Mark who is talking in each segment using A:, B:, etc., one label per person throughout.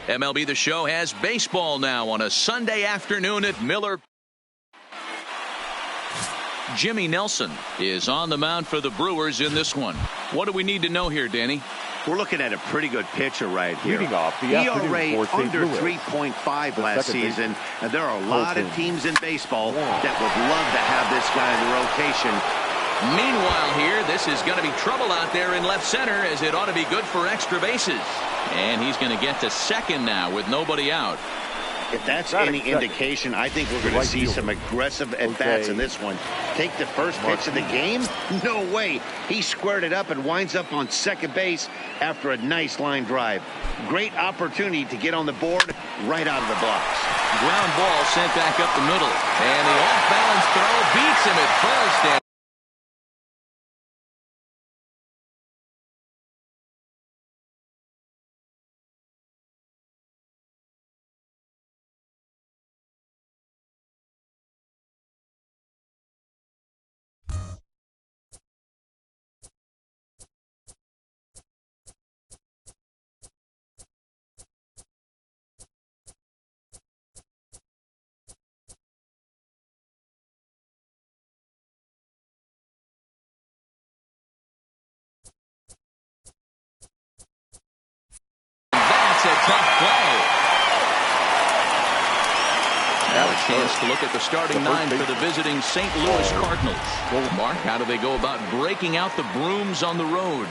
A: MLB The Show has baseball now on a Sunday afternoon at Miller. Jimmy Nelson is on the mound for the Brewers in this one. What do we need to know here, Danny?
B: We're looking at a pretty good pitcher right here.
C: Leading off the
B: ERA under
C: Louis.
B: 3.5 last season. And there are a lot of teams in baseball that would love to have this guy in the rotation.
A: Meanwhile here, this is going to be trouble out there in left center, as it ought to be good for extra bases. And he's going to get to second now with nobody out.
B: If that's any indication, I think we're going to see some aggressive at-bats in this one. Take the first pitch of the game? No way. He squared it up and winds up on second base after a nice line drive. Great opportunity to get on the board right out of the blocks.
A: Ground ball sent back up the middle. And the off-balance throw beats him at first. A tough play. Now a chance to look at the starting nine for the visiting St. Louis Cardinals. Mark, how do they go about breaking out the brooms on the road?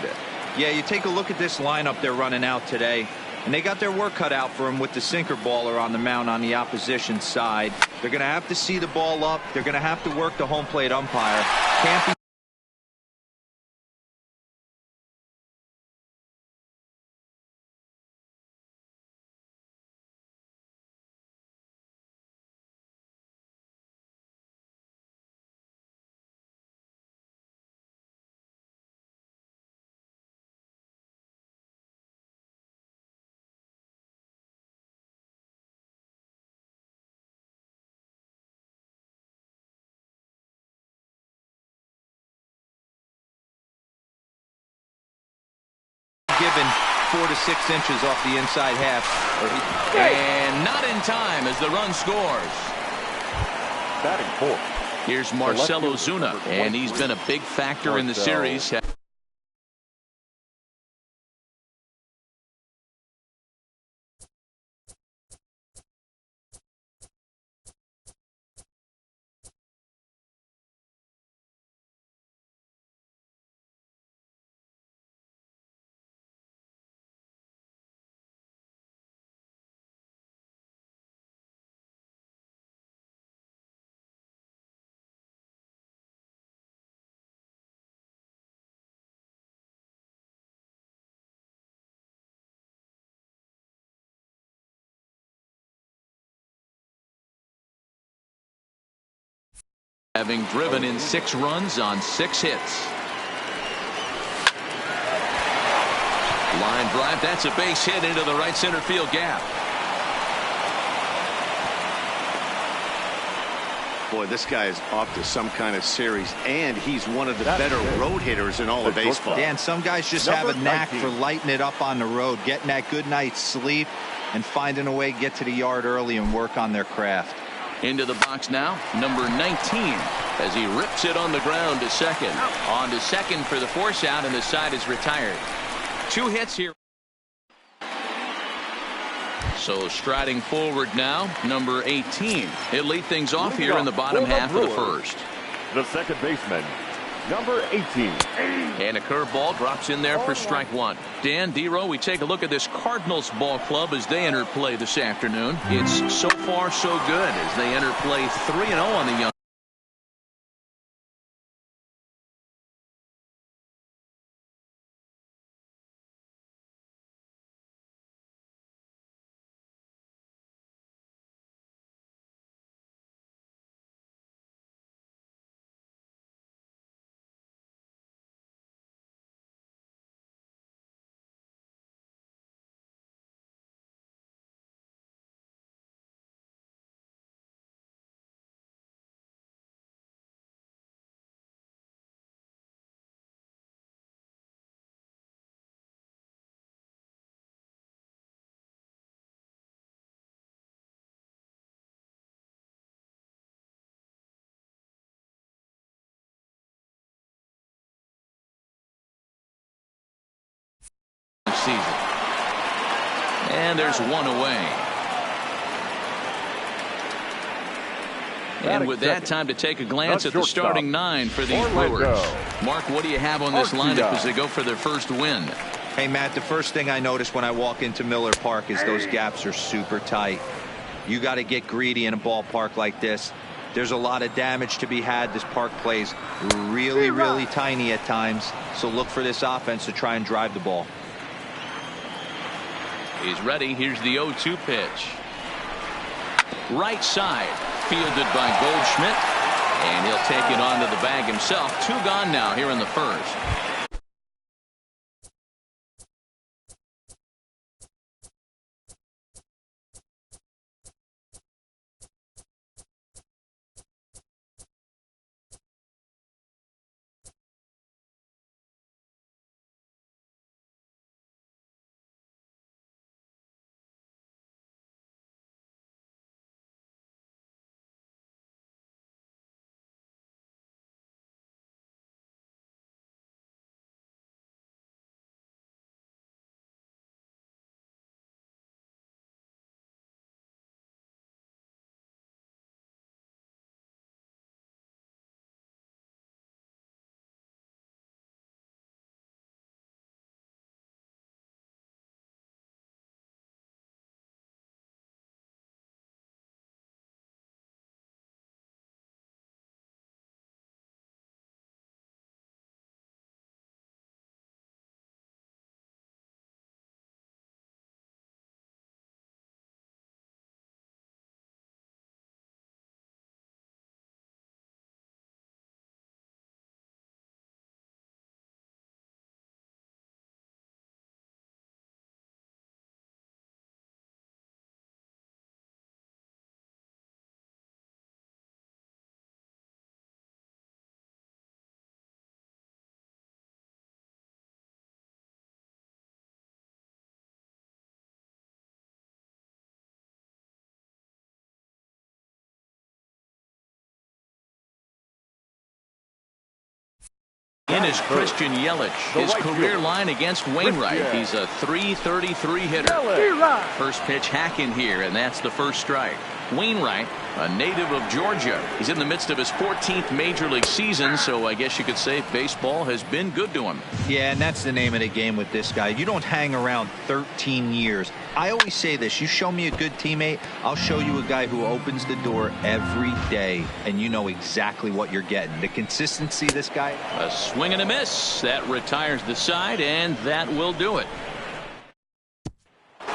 D: Yeah, you take a look at this lineup they're running out today, and they got their work cut out for them with the sinker baller on the mound on the opposition side. They're going to have to see the ball up. They're going to have to work the home plate umpire. Can't be given 4 to 6 inches off the inside half.
A: And not in time as the run scores.
C: Batting fourth.
A: Here's Marcell Ozuna, and he's been a big factor in the series. Having driven in 6 runs on 6 hits. Line drive, that's a base hit into the right center field gap.
B: Boy, this guy is off to some kind of series, and he's one of the better road hitters in all of baseball.
D: Dan, some guys just have a knack for lighting it up on the road, getting that good night's sleep, and finding a way to get to the yard early and work on their craft.
A: Into the box now, number 19, as he rips it on the ground to second. On to second for the force out, and the side is retired. 2 hits here. So striding forward now, number 18. He'll lead things off here in the bottom half of the first.
C: The second baseman, number 18.
A: And a curveball drops in there for strike 1. Dan, D-Row, we take a look at this Cardinals ball club as they enter play this afternoon. It's so far so good as they enter play 3-0 on the young. season. And there's one away. And with that, time to take a glance at the starting 9 for these Brewers. Mark, what do you have on this lineup as they go for their first win?
D: Hey, Matt, the first thing I notice when I walk into Miller Park is those gaps are super tight. You got to get greedy in a ballpark like this. There's a lot of damage to be had. This park plays really, really tiny at times. So look for this offense to try and drive the ball.
A: He's ready. Here's the 0-2 pitch. Right side. Fielded by Goldschmidt. And he'll take it onto the bag himself. 2 gone now here in the first. In is Christian Yelich. His career line against Wainwright. He's a .333 hitter. First pitch hack in here, and that's the first strike. Wainwright, a native of Georgia. He's in the midst of his 14th major league season, so I guess you could say baseball has been good to him.
D: Yeah, and that's the name of the game with this guy. You don't hang around 13 years. I always say this: you show me a good teammate, I'll show you a guy who opens the door every day, and you know exactly what you're getting. The consistency of this guy.
A: A swing and a miss. That retires the side, and that will do it.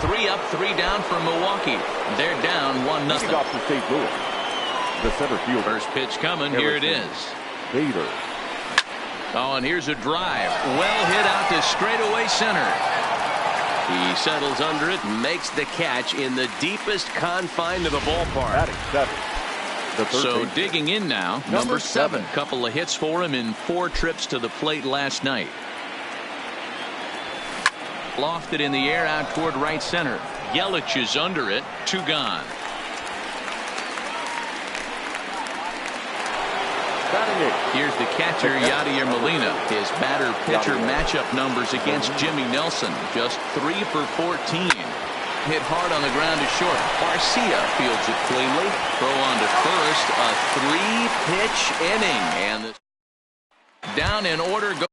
A: 3 up, 3 down for Milwaukee. They're down 1-0.
C: Off to St. Louis. The center fielder.
A: First pitch coming. Here it is.
C: Bader.
A: Oh, and here's a drive. Well hit out to straightaway center. He settles under it and makes the catch in the deepest confine of the ballpark. So digging in now, number 7. Couple of hits for him in 4 trips to the plate last night. Lofted in the air out toward right center. Yelich is under it. 2 gone. Here's the catcher, Yadier Molina. His batter-pitcher matchup numbers against Jimmy Nelson. Just 3 for 14. Hit hard on the ground to short. Garcia fields it cleanly. Throw on to first. A 3-pitch inning. And the down in order goes.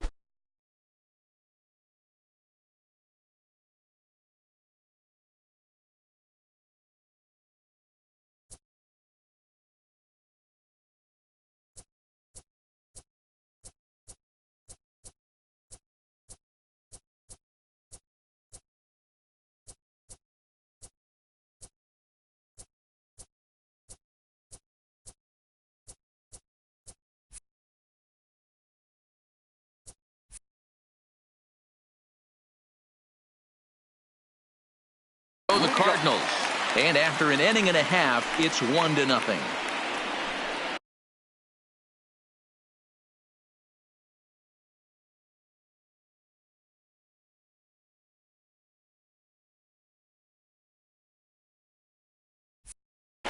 A: The Cardinals, and after an inning and a half, it's 1-0.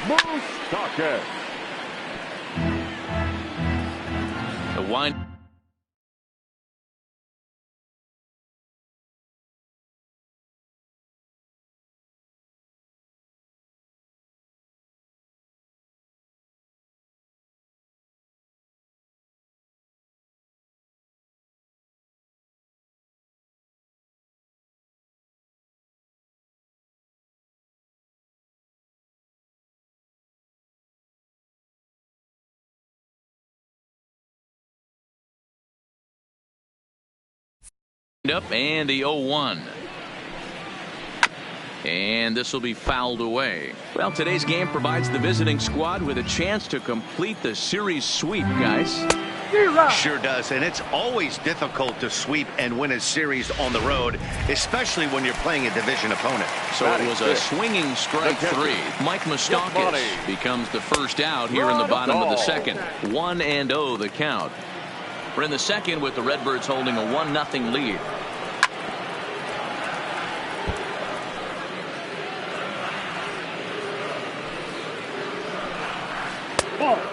C: Moustakas.
A: The wind. Up and the 0-1. And this will be fouled away. Well, today's game provides the visiting squad with a chance to complete the series sweep, guys.
B: Sure does, and it's always difficult to sweep and win a series on the road, especially when you're playing a division opponent.
A: So it was a swinging strike three. Mike Moustakas becomes the first out here in the bottom of the second. 1-0 the count. We're in the second with the Redbirds holding a 1-0 lead.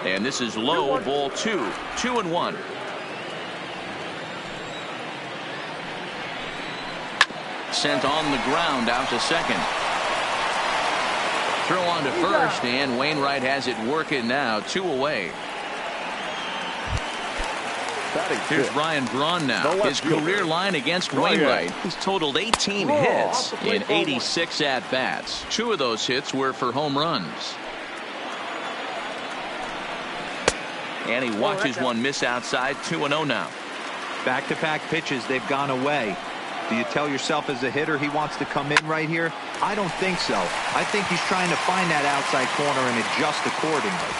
A: And this is low, ball 2. 2-1. Sent on the ground out to second. Throw on to first, and Wainwright has it working now. 2 away. Here's Ryan Braun now. His career line against Wainwright. He's totaled 18 hits in 86 at-bats. 2 of those hits were for home runs. And he watches one miss outside. 2-0 now.
D: Back-to-back pitches, they've gone away. Do you tell yourself as a hitter he wants to come in right here? I don't think so. I think he's trying to find that outside corner and adjust accordingly.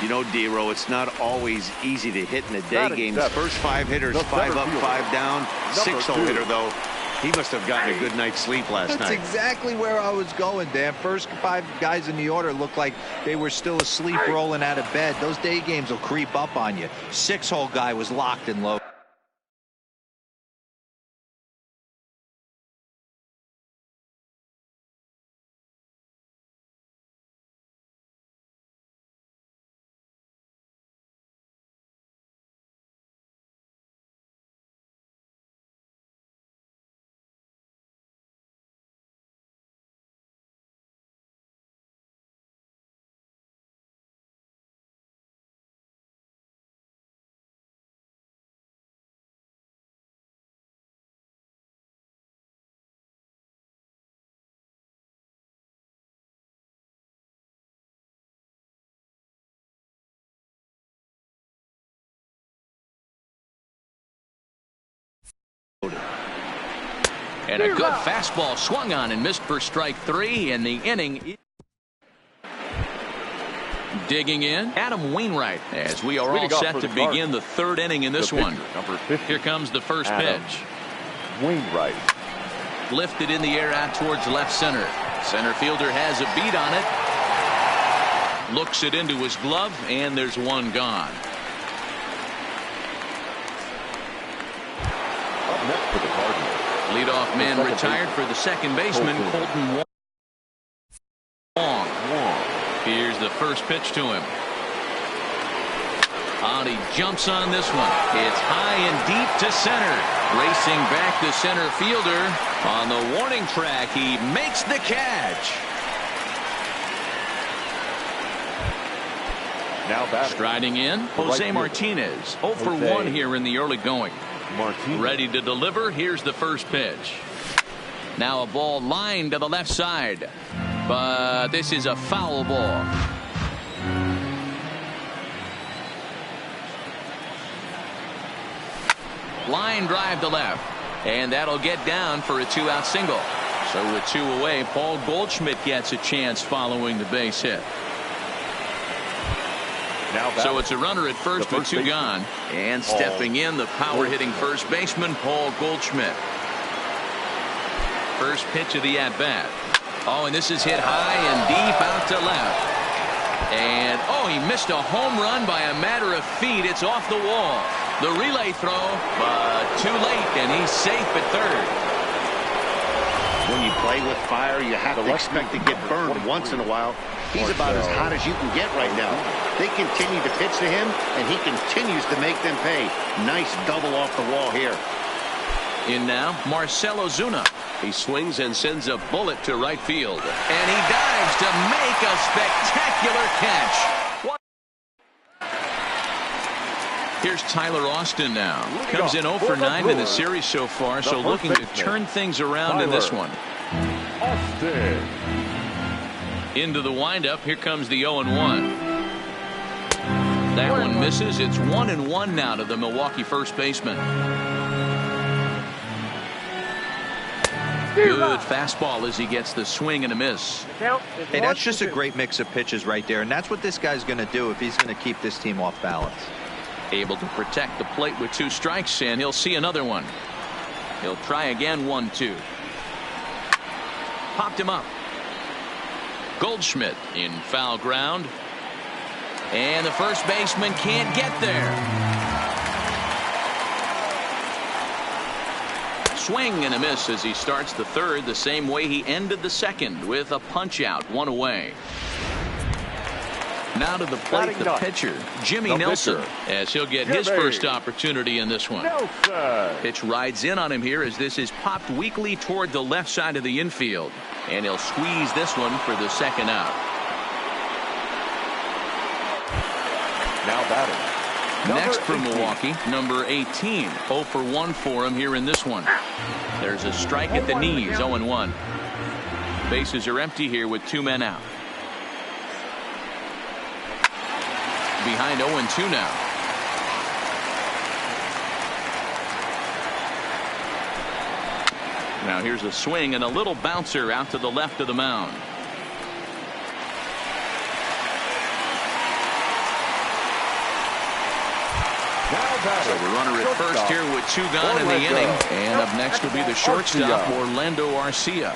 B: You know, D-Row, it's not always easy to hit in the day games. First 5 hitters, 5 up, 5 down. 6-0 hitter, though. He must have gotten a good night's sleep last night.
D: That's exactly where I was going, Dan. First 5 guys in the order looked like they were still asleep rolling out of bed. Those day games will creep up on you. 6-hole guy was locked and low.
A: And a good fastball swung on and missed for strike 3 in the inning. Digging in, Adam Wainwright, as we are all set to begin the 3rd inning in this one. Here comes the first pitch.
C: Wainwright.
A: Lifted in the air out towards left center. Center fielder has a beat on it. Looks it into his glove, and there's one gone.
C: Up next for the Cardinals.
A: Leadoff man retired for the second baseman, Colton Wong. Here's the first pitch to him. And he jumps on this one. It's high and deep to center. Racing back the center fielder. On the warning track, he makes the catch.
C: Now batting.
A: Striding in, Jose Martinez. 0 for 1 here in the early going.
C: Martinez.
A: Ready to deliver. Here's the first pitch. Now a ball lined to the left side. But this is a foul ball. Line drive to left. And that'll get down for a 2-out single. So with 2 away, Paul Goldschmidt gets a chance following the base hit. So it's a runner at first with 2 gone. And stepping in, the power-hitting first baseman, Paul Goldschmidt. First pitch of the at-bat. Oh, and this is hit high and deep out to left. And, oh, he missed a home run by a matter of feet. It's off the wall. The relay throw, but too late, and he's safe at third.
B: When you play with fire, you have to expect to get burned once in a while. He's about as hot as you can get right now. They continue to pitch to him, and he continues to make them pay. Nice double off the wall here.
A: In now, Marcell Ozuna. He swings and sends a bullet to right field. And he dives to make a spectacular catch. Here's Tyler Austin now. Comes in 0 for 9 in the series so far, so looking to turn things around in this one.
C: Austin.
A: Into the windup. Here comes the 0-1. That one misses. It's 1-1 now to the Milwaukee first baseman. Good fastball as he gets the swing and a miss.
D: Hey, that's just a great mix of pitches right there, and that's what this guy's going to do if he's going to keep this team off balance.
A: Able to protect the plate with 2 strikes, and he'll see another one. He'll try again, 1-2. Popped him up. Goldschmidt in foul ground. And the first baseman can't get there. Swing and a miss as he starts the third the same way he ended the second, with a punch out, 1 away. Now to the plate, the pitcher, Jimmy Nelson, as he'll get his first opportunity in this one. Pitch rides in on him here as this is popped weakly toward the left side of the infield. And he'll squeeze this one for the second out.
C: Now batting.
A: Next for Milwaukee, number 18. 0 for 1 for him here in this one. There's a strike at the knees, 0-1. Bases are empty here with 2 men out. Behind 0-2 now. Now here's a swing and a little bouncer out to the left of the mound. So the runner at first here with 2 gone in the inning. And up next will be the shortstop, Orlando Arcia.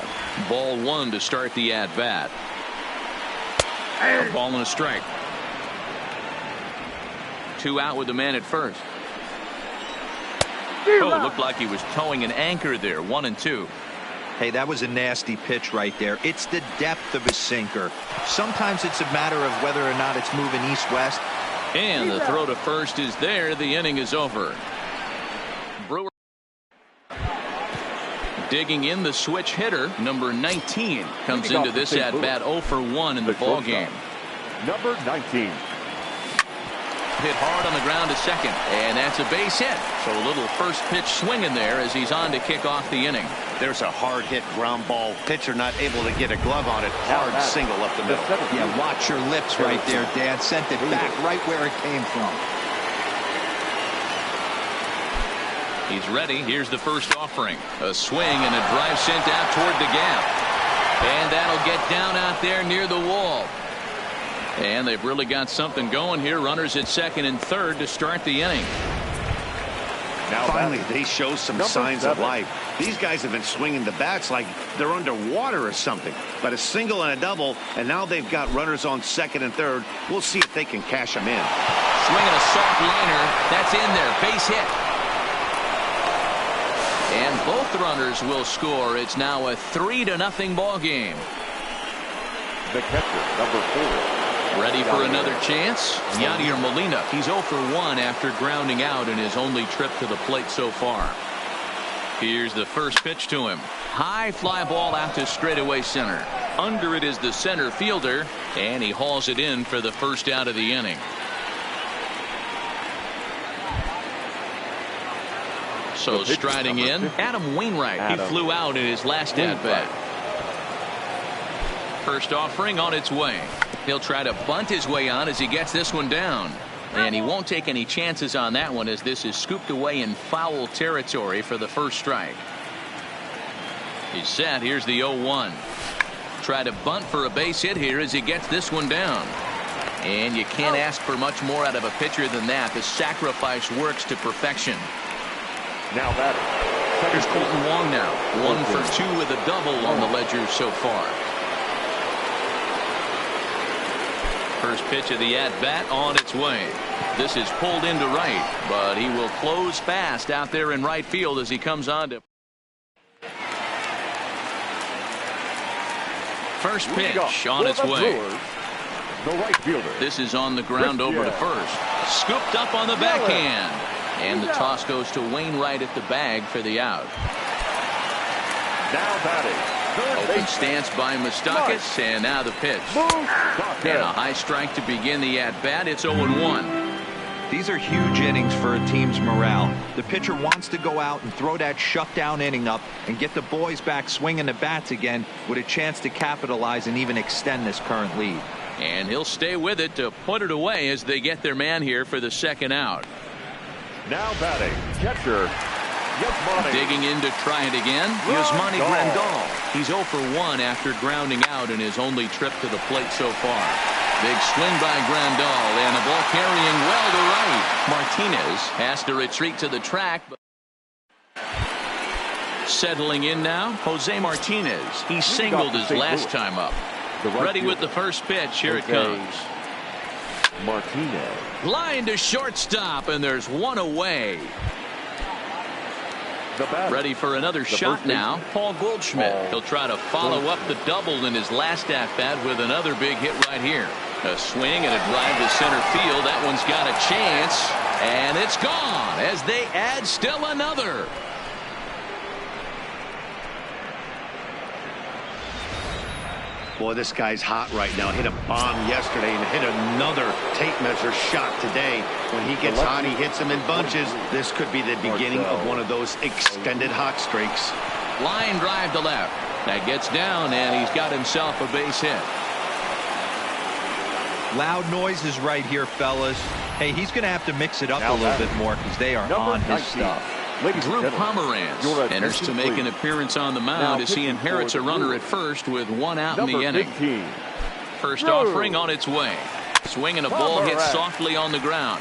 A: Ball 1 to start the at-bat. A ball and a strike. 2 out with the man at first. Oh, looked like he was towing an anchor there. 1-2.
D: Hey, that was a nasty pitch right there. It's the depth of his sinker. Sometimes it's a matter of whether or not it's moving east-west.
A: And the throw to first is there. The inning is over. Brewer digging in, the switch hitter, number 19, comes into this at bat 0 for 1 in the ball game.
C: Number 19.
A: Hit hard on the ground to second, and that's a base hit. So a little first pitch swing in there as he's on to kick off the inning.
B: There's a hard hit ground ball. Pitcher not able to get a glove on it. Hard single up the middle.
D: Yeah, watch your lips right there, Dad. Sent it back right where it came from.
A: He's ready. Here's the first offering. A swing and a drive sent out toward the gap. And that'll get down out there near the wall. And they've really got something going here. Runners at second and third to start the inning.
B: Now finally, they show some signs of life. These guys have been swinging the bats like they're underwater or something. But a single and a double, and now they've got runners on second and third. We'll see if they can cash them in.
A: Swinging a soft liner. That's in there. Base hit. And both runners will score. It's now a 3-0 ball game.
C: The catcher, number 4.
A: Ready for another chance? Yadier Molina. He's 0 for 1 after grounding out in his only trip to the plate so far. Here's the first pitch to him. High fly ball out to straightaway center. Under it is the center fielder, and he hauls it in for the first out of the inning. So striding in, Adam Wainwright. He flew out in his last at-bat. First offering on its way. He'll try to bunt his way on as he gets this one down. And he won't take any chances on that one as this is scooped away in foul territory for the first strike. He's set. Here's the 0-1. Try to bunt for a base hit here as he gets this one down. And you can't ask for much more out of a pitcher than that. The sacrifice works to perfection.
C: Now batting.
A: Here's Colton Wong now. 1 for 2 with a double on the ledger so far. First pitch of the at-bat on its way. This is pulled into right, but he will close fast out there in right field as he comes on to first pitch on its way.
C: The right fielder.
A: This is on the ground over to first. Scooped up on the backhand. And the toss goes to Wainwright at the bag for the out.
C: Now batting.
A: Open stance by Moustakas, and now the pitch. And a high strike to begin the at-bat. It's 0-1.
D: These are huge innings for a team's morale. The pitcher wants to go out and throw that shutdown inning up and get the boys back swinging the bats again with a chance to capitalize and even extend this current lead.
A: And he'll stay with it to put it away as they get their man here for the second out.
C: Now batting, catcher, Yasmani.
A: Digging in to try it again. Yasmani Grandal. He's 0 for 1 after grounding out in his only trip to the plate so far. Big swing by Grandal, and the ball carrying well to right. Martinez has to retreat to the track. Settling in now, Jose Martinez. He singled his last time up. Ready with the first pitch. Here it comes.
C: Martinez.
A: Line to shortstop, and there's one away. Ready for another shot now. Paul Goldschmidt. He'll try to follow up the double in his last at-bat with another big hit right here. A swing and a drive to center field. That one's got a chance, and it's gone as they add still another.
B: Boy, this guy's hot right now. Hit a bomb yesterday and hit another tape measure shot today. When he gets hot, he hits them in bunches. This could be the beginning of one of those extended hot streaks.
A: Line drive to left. That gets down, and he's got himself a base hit.
D: Loud noises right here, fellas. Hey, he's going to have to mix it up a little bit more because they are on his stuff.
A: Drew Pomeranz enters to make an appearance on the mound as he inherits a runner at first with one out in the inning. First offering on its way. Swinging a ball hit softly on the ground.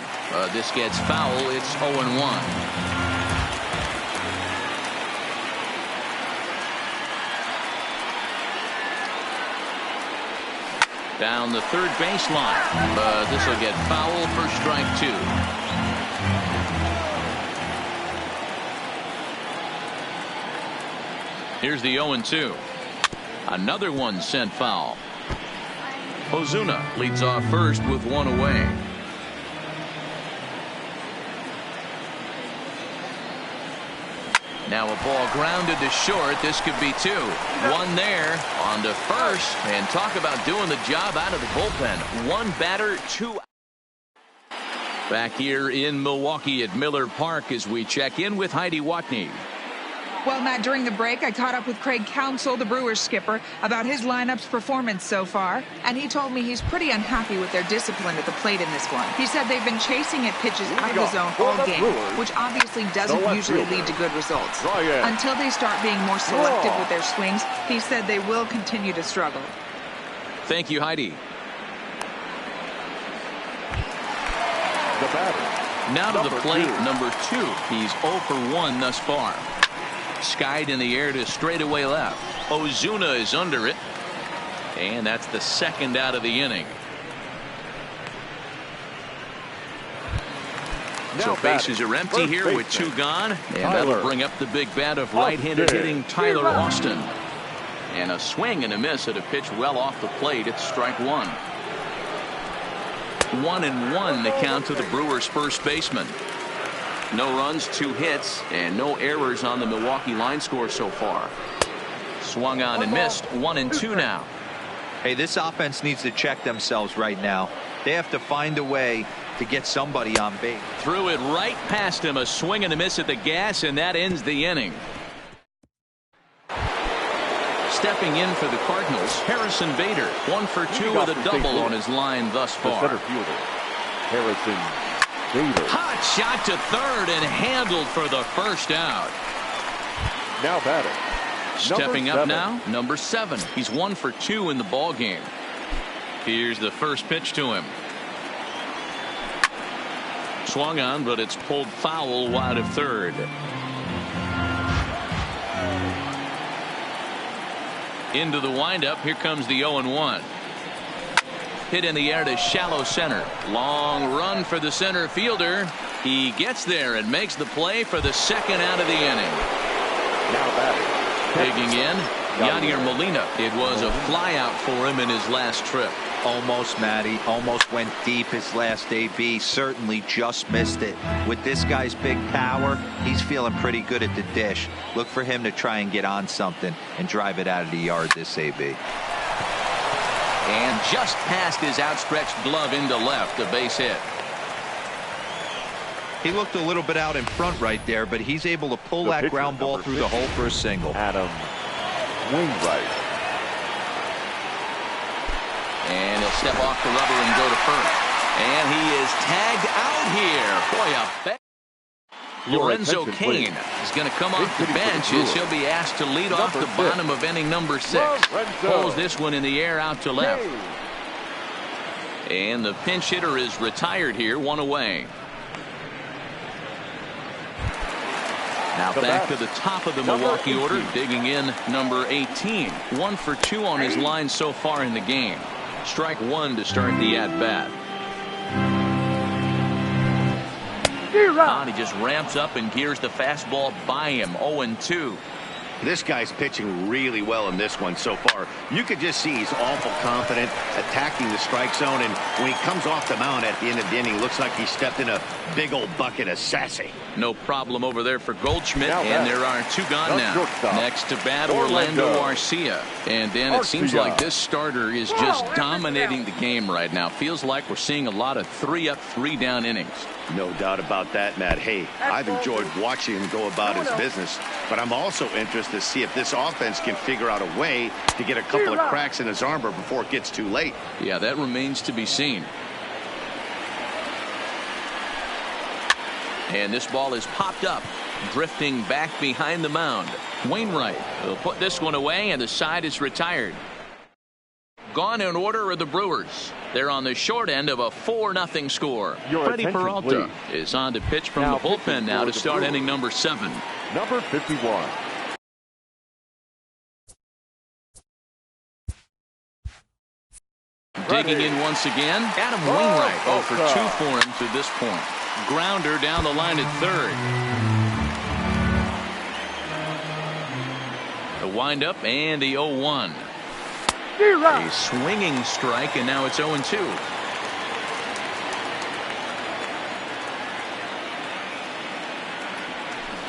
A: This gets foul. It's 0-1. Down the third baseline. This will get foul for strike 2. Here's the 0-2. Another one sent foul. Ozuna leads off first with one away. Now a ball grounded to short. This could be 2. One there on to first. And talk about doing the job out of the bullpen. One batter, 2. Back here in Milwaukee at Miller Park as we check in with Heidi Watney.
E: Well, Matt, during the break, I caught up with Craig Counsell, the Brewers skipper, about his lineup's performance so far, and he told me he's pretty unhappy with their discipline at the plate in this one. He said they've been chasing at pitches out of the zone all game, which obviously doesn't usually lead to good results. Until they start being more selective with their swings, he said they will continue to struggle.
A: Thank you, Heidi. Now to the plate, number 2. He's 0 for 1 thus far. Skied in the air to straightaway left. Ozuna is under it. And that's the second out of the inning. So bases are empty here with 2 gone. And that'll bring up the big bat of right-handed hitting Tyler Austin. And a swing and a miss at a pitch well off the plate. It's strike 1. 1-1 the count to the Brewers' first baseman. No runs, 2 hits, and no errors on the Milwaukee line score so far. Swung on and missed. 1-2 now.
D: Hey, this offense needs to check themselves right now. They have to find a way to get somebody on base.
A: Threw it right past him. A swing and a miss at the gas, and that ends the inning. Stepping in for the Cardinals, Harrison Bader. 1 for 2 with a double on his line thus far.
C: Center fielder, Harrison Bader.
A: Hot shot to third and handled for the first out.
C: Now batting.
A: Stepping up now, number 7. He's 1 for 2 in the ball game. Here's the first pitch to him. Swung on, but it's pulled foul wide of third. Into the windup. Here comes the 0-1. Hit in the air to shallow center. Long run for the center fielder. He gets there and makes the play for the second out of the inning.
C: Now batting.
A: Digging in, Yadier Molina. It was a flyout for him in his last trip.
D: Almost, Matty. Almost went deep his last AB. Certainly just missed it. With this guy's big power, he's feeling pretty good at the dish. Look for him to try and get on something and drive it out of the yard this AB.
A: And just past his outstretched glove into left, a base hit.
D: He looked a little bit out in front right there, but he's able to pull that ground ball through the hole for a single.
C: Adam Wainwright.
A: And he'll step off the rubber and go to first. And he is tagged out here. Boy, Lorenzo Cain is going to come off the bench as he'll be asked to lead off the bottom of inning number 6. Pulls this one in the air out to left. And the pinch hitter is retired here, 1 away. Now back to the top of the Milwaukee order, digging in number 18. 1 for 2 on his line so far in the game. Strike 1 to start the at-bat. He just ramps up and gears the fastball by him. 0-2.
B: This guy's pitching really well in this one so far. You could just see he's awful confident attacking the strike zone, and when he comes off the mound at the end of the inning, looks like he stepped in a big old bucket of sassy.
A: No problem over there for Goldschmidt, and there are 2 gone now. Next to bat, Orlando Arcia. And Dan, it seems like this starter is just dominating the game right now. Feels like we're seeing a lot of 3-up, 3-down innings.
B: No doubt about that, Matt. Hey, I've enjoyed watching him go about his business, but I'm also interested to see if this offense can figure out a way to get a couple of cracks in his armor before it gets too late.
A: Yeah, that remains to be seen. And this ball is popped up, drifting back behind the mound. Wainwright will put this one away, and the side is retired. Gone in order are the Brewers. They're on the short end of a 4-0 score. Freddie Peralta is on to pitch from the bullpen now to start inning number 7.
C: Number 51.
A: Digging in once again, Adam Wainwright 0 for 2 for him to this point. Grounder down the line at third. The windup and the 0-1. A swinging strike, and now it's 0-2.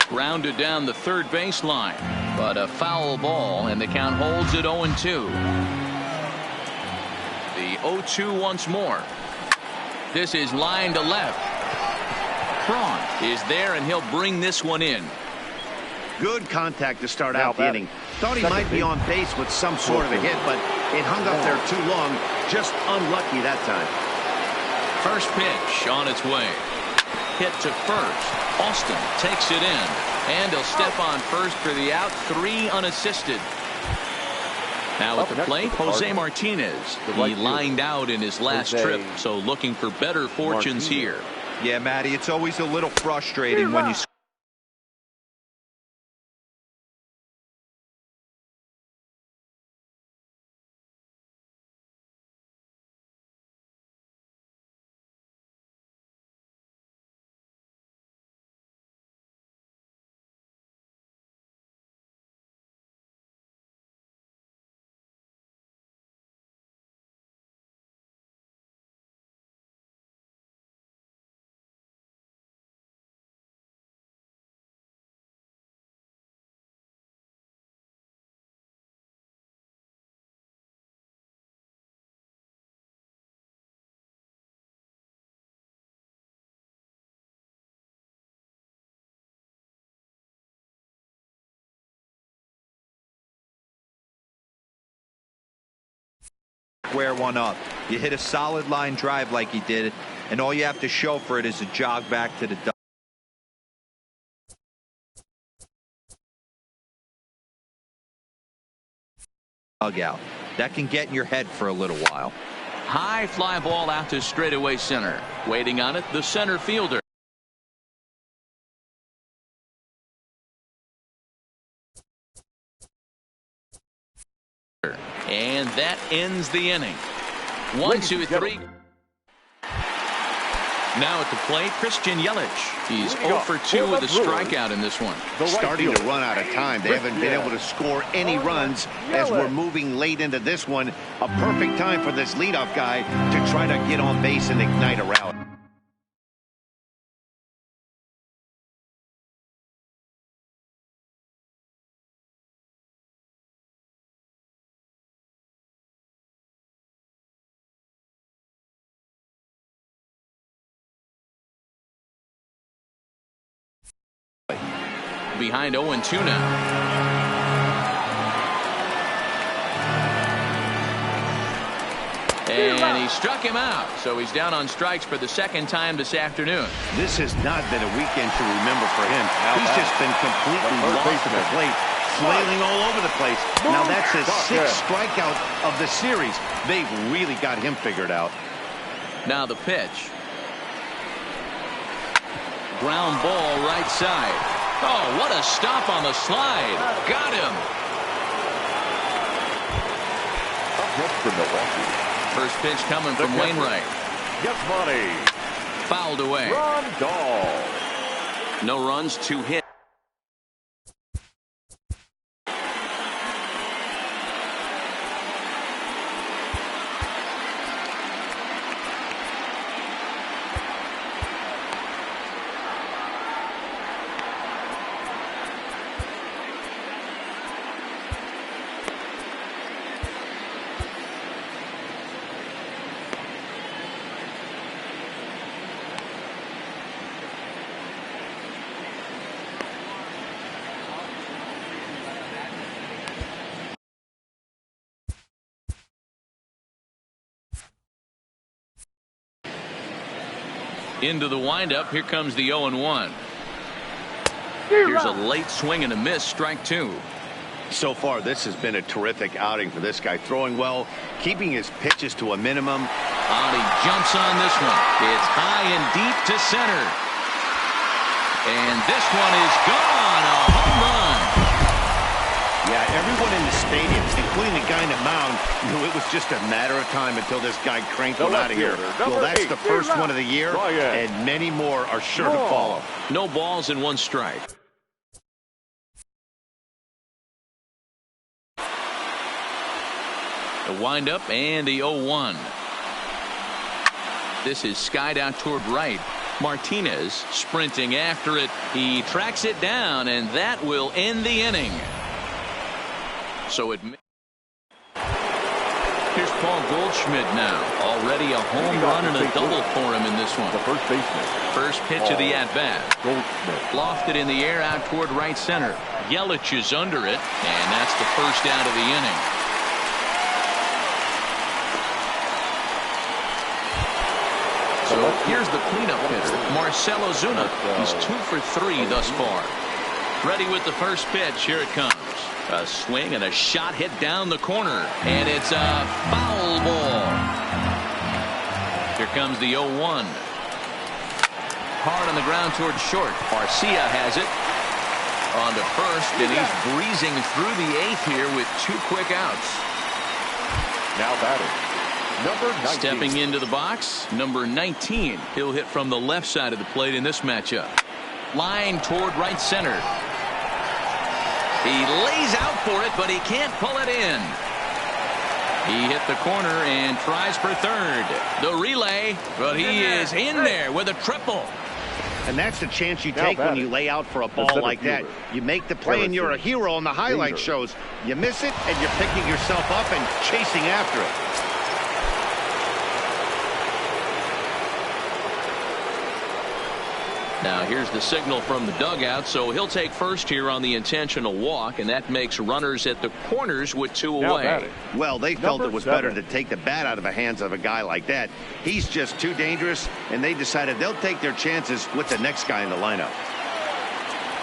A: Grounded down the third baseline, but a foul ball, and the count holds at 0-2. The 0-2 once more. This is line to left. Braun is there, and he'll bring this one in.
B: Good contact to start out the inning. Thought he might be on base with some sort of a hit, but it hung up there too long. Just unlucky that time.
A: First pitch on its way. Hit to first. Austin takes it in, and he'll step on first for the out. 3 unassisted. Now at the plate, Jose Martinez. He lined out in his last trip, so looking for better fortunes here.
D: Yeah, Matty, it's always a little frustrating when you square one up. You hit a solid line drive like he did, and all you have to show for it is a jog back to the dugout. That can get in your head for a little while.
A: High fly ball out to straightaway center. Waiting on it, the center fielder. And that ends the inning. 1, 2, 3. Now at the plate, Christian Yelich. He's 0 for 2 with a strikeout in this one.
B: Starting to run out of time. They haven't been able to score any runs as we're moving late into this one. A perfect time for this leadoff guy to try to get on base and ignite a rally.
A: Behind 0-2 now. And And he struck him out. So he's down on strikes for the second time this afternoon.
B: This has not been a weekend to remember for him. He's just been completely lost at the plate, flailing all over the place. Now that's his 6th strikeout of the series. They've really got him figured out.
A: Now the pitch. Ground ball right side. Oh, what a stop on the slide. Got him.
C: For Milwaukee.
A: First pitch coming from Wainwright.
C: Yasmani.
A: Fouled away.
C: Grandal.
A: No runs, 2 hits. Into the windup. Here comes the 0-1. Here's a late swing and a miss. Strike 2.
B: So far, this has been a terrific outing for this guy. Throwing well, keeping his pitches to a minimum.
A: He jumps on this one. It's high and deep to center. And this one is gone. A home run.
B: Yeah, everyone in the stadium, including the guy in the mound, knew it was just a matter of time until this guy cranked one out of here. Well, that's the first one of the year, and many more are sure to follow.
A: No balls and 1 strike. The windup and the 0-1. This is skied out toward right. Martinez sprinting after it. He tracks it down, and that will end the inning. So here's Paul Goldschmidt now. Already a home run and a double for him in this one.
C: The first baseman.
A: First pitch of the at-bat. Lofted in the air out toward right center. Yelich is under it, and that's the first out of the inning. So here's the cleanup hitter, Marcell Ozuna. He's 2 for 3 thus far. Ready with the first pitch. Here it comes. A swing and a shot hit down the corner, and it's a foul ball. Here comes the 0-1. Hard on the ground toward short. Garcia has it on to first, and he's breezing through the 8th here with 2 quick outs.
C: Now batting, number 19.
A: Stepping into the box, number 19. He'll hit from the left side of the plate in this matchup. Line toward right center. He lays out for it, but he can't pull it in. He hit the corner and tries for third. The relay, but he is in there with a triple.
B: And that's the chance you take when you lay out for a ball like that. You make the play and you're a hero on the highlight shows. You miss it and you're picking yourself up and chasing after it.
A: Now here's the signal from the dugout, so he'll take first here on the intentional walk, and that makes runners at the corners with 2 away.
B: Well, they felt it was better to take the bat out of the hands of a guy like that. He's just too dangerous, and they decided they'll take their chances with the next guy in the lineup.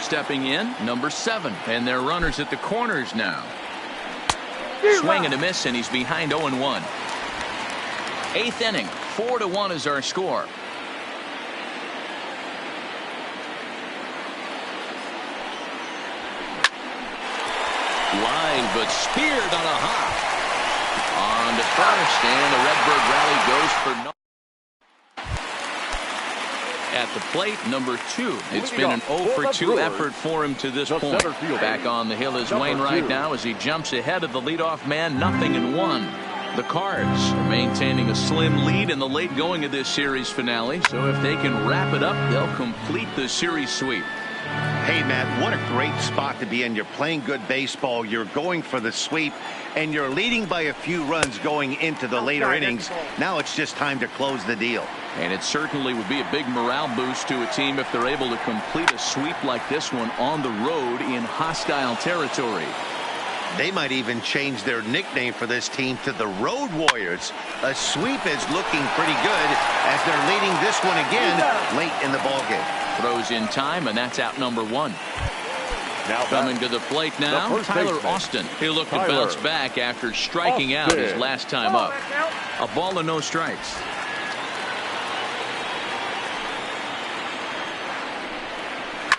A: Stepping in, number 7, and they're runners at the corners now. Swing and a miss, and he's behind 0-1. 8th inning, 4-1 is our score. Line, but speared on a hop. On to first, and the Redbird rally goes for no. At the plate, number 2. It's been an 0-for-2 effort for him to this point. Back on the hill is Wainwright now as he jumps ahead of the leadoff man, 0-1. The Cards are maintaining a slim lead in the late going of this series finale, so if they can wrap it up, they'll complete the series sweep.
B: Hey, Matt, what a great spot to be in. You're playing good baseball. You're going for the sweep, and you're leading by a few runs going into the later innings. Now it's just time to close the deal.
A: And it certainly would be a big morale boost to a team if they're able to complete a sweep like this one on the road in hostile territory.
B: They might even change their nickname for this team to the Road Warriors. A sweep is looking pretty good as they're leading this one again late in the ballgame.
A: Throws in time, and that's out number 1.
C: Now
A: coming to the plate now, Tyler Austin. He'll look to bounce back after striking out his last time up. A ball and no strikes.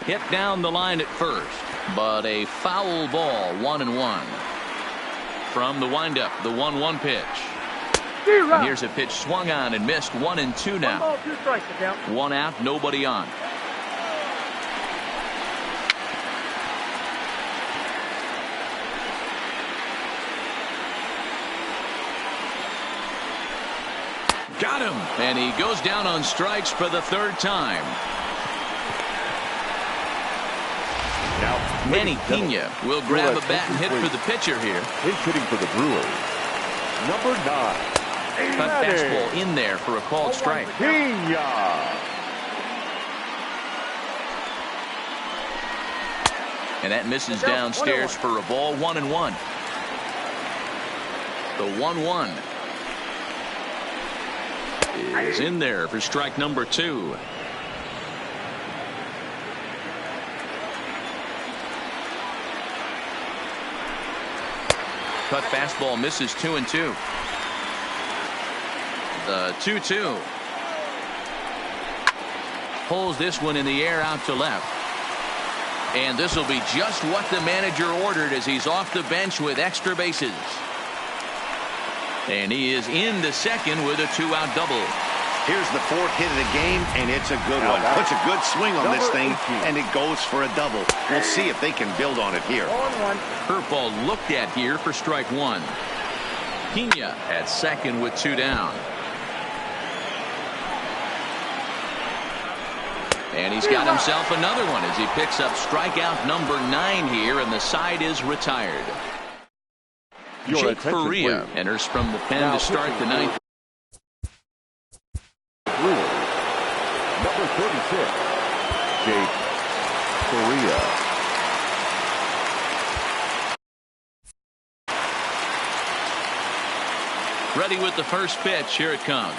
A: Hit down the line at first, but a foul ball, 1-1. From the windup, the 1-1 pitch. And here's a pitch swung on and missed, 1-2 now.
F: 1 ball, 2 strikes, count.
A: 1 out, nobody on. Got him, and he goes down on strikes for the 3rd time.
C: Now,
A: Manny Pena will grab a bat and hit for the pitcher here.
C: He's hitting for the Brewers. Number 9.
A: Cut fastball in there for a called strike.
C: Pena.
A: And that misses downstairs for a ball, 1-1. The 1-1 is in there for strike number 2. Cut fastball misses, 2-2. The 2-2. Pulls this one in the air out to left. And this will be just what the manager ordered as he's off the bench with extra bases. And he is into second with a 2-out double.
B: Here's the 4th hit of the game, and it's a good one. Puts a good swing on this thing, and it goes for a double. We'll see if they can build on it here.
A: Curveball looked at here for strike 1. Pena at second with 2 down. And he's got himself another one as he picks up strikeout number 9 here, and the side is retired. Jake Faria enters from the pen to start the 9th.
C: Number 36, Jake Faria.
A: Ready with the first pitch. Here it comes.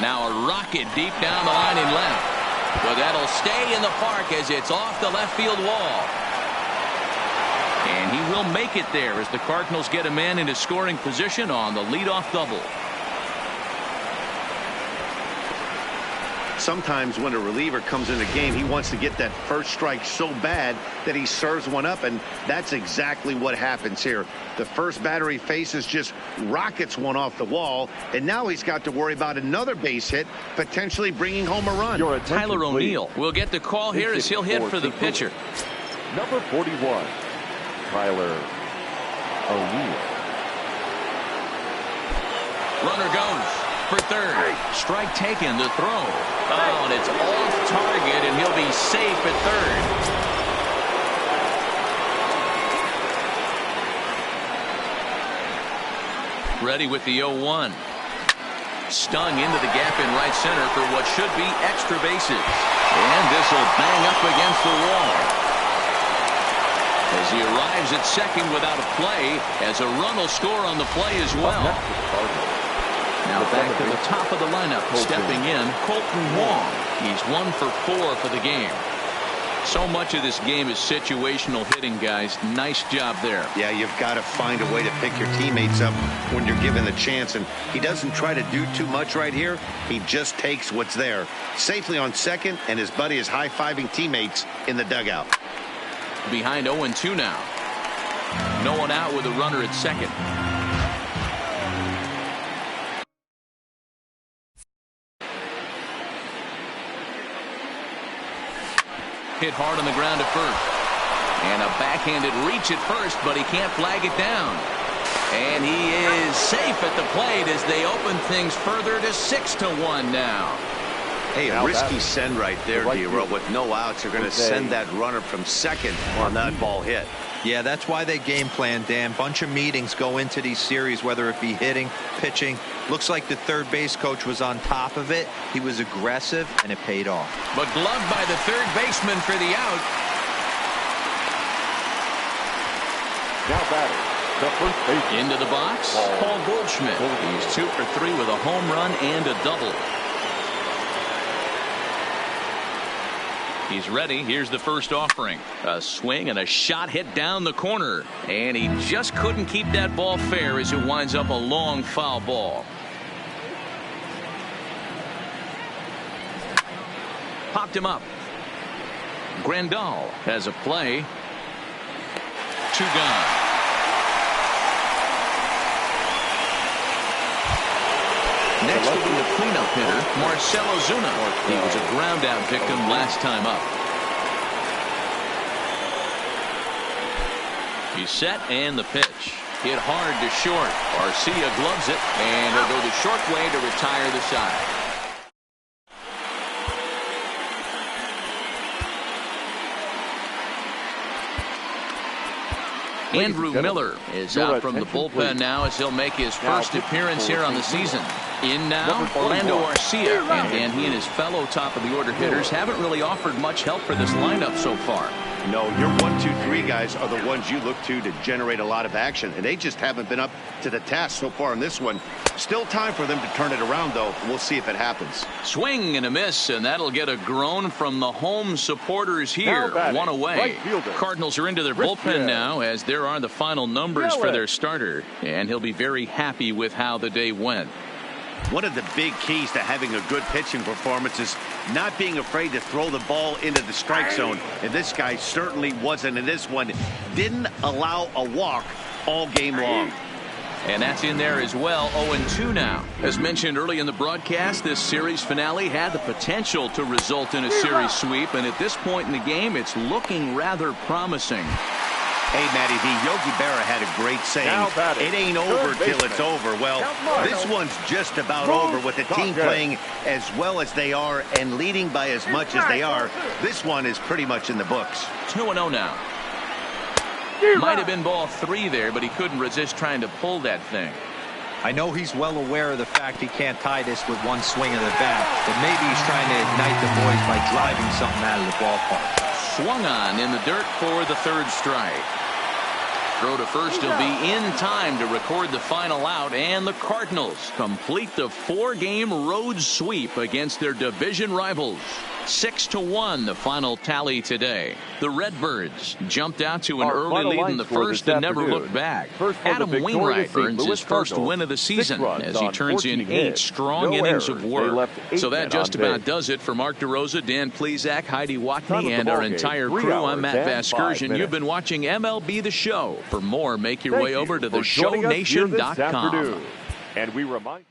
A: Now a rocket deep down the line in left. But that'll stay in the park as it's off the left field wall. And he will make it there as the Cardinals get a man into scoring position on the leadoff double.
B: Sometimes when a reliever comes in the game, he wants to get that first strike so bad that he serves one up, and that's exactly what happens here. The first batter he faces just rockets one off the wall, and now he's got to worry about another base hit, potentially bringing home a run.
A: Tyler O'Neill will get the call here as he'll hit for the pitcher.
C: Number 41, Tyler O'Neill.
A: Runner goes for third. Strike taken, the throw. Oh, and it's off target, and he'll be safe at third. Ready with the 0-1. Stung into the gap in right center for what should be extra bases. And this will bang up against the wall. As he arrives at second without a play, as a run will score on the play as well. Now back to the top of the lineup, stepping in, Colton Wong. He's 1 for 4 for the game. So much of this game is situational hitting, guys. Nice job there.
B: Yeah, you've got to find a way to pick your teammates up when you're given the chance, and he doesn't try to do too much right here. He just takes what's there. Safely on second, and his buddy is high-fiving teammates in the dugout.
A: Behind 0-2 now. No one out with a runner at second. Hit hard on the ground at first. And a backhanded reach at first, but he can't flag it down. And he is safe at the plate as they open things further to 6-1 now.
B: Hey, a risky send right there, D-Row. With no outs, they're going to send that runner from second on that ball hit.
D: Yeah, that's why they game plan, Dan. Bunch of meetings go into these series, whether it be hitting, pitching. Looks like the third base coach was on top of it. He was aggressive, and it paid off.
A: But gloved by the third baseman for the out.
C: Now batting, the first baseman.
A: Into the box, Paul Goldschmidt. He's 2 for 3 with a home run and a double. He's ready. Here's the first offering. A swing and a shot hit down the corner. And he just couldn't keep that ball fair as it winds up a long foul ball. Popped him up. Grandal has a play. 2 gone. Next will be the cleanup hitter, Marcell Ozuna. He was a ground out victim last time up. He's set and the pitch. Hit hard to short. Arcia gloves it, and he'll go the short way to retire the side. Andrew Miller is out from the bullpen now as he'll make his first appearance here on the season. In now, Orlando Arcia, and he and his fellow top-of-the-order hitters haven't really offered much help for this lineup so far.
B: No, your 1, 2, 3 guys are the ones you look to generate a lot of action, and they just haven't been up to the task so far in this one. Still time for them to turn it around, though. We'll see if it happens.
A: Swing and a miss, and that'll get a groan from the home supporters here. 1 away. Cardinals are into their bullpen now, as there are the final numbers for their starter, and he'll be very happy with how the day went.
B: One of the big keys to having a good pitching performance is not being afraid to throw the ball into the strike zone. And this guy certainly wasn't in this one. Didn't allow a walk all game long.
A: And that's in there as well. 0-2 now. As mentioned early in the broadcast, this series finale had the potential to result in a series sweep. And at this point in the game, it's looking rather promising.
B: Hey, Matty V, Yogi Berra had a great saying, it ain't over till it's over. Well, this one's just about over with the team playing as well as they are and leading by as much as they are. This one is pretty much in the books.
A: 2-0 now. Might have been ball 3 there, but he couldn't resist trying to pull that thing.
D: I know he's well aware of the fact he can't tie this with one swing of the bat, but maybe he's trying to ignite the boys by driving something out of the ballpark.
A: Swung on in the dirt for the 3rd strike. Throw to first will be in time to record the final out, and the Cardinals complete the 4-game road sweep against their division rivals. 6-1 the final tally today. The Redbirds jumped out to an early lead in the first and never looked back. Adam Wainwright earns his first win of the season as he turns in 8 strong innings of work. So that just about does it for Mark DeRosa, Dan Plesac, Heidi Watney, and our entire crew. I'm Matt Vasgersian. You've been watching MLB The Show. For more, make your way over to theshownation.com.
C: And we remind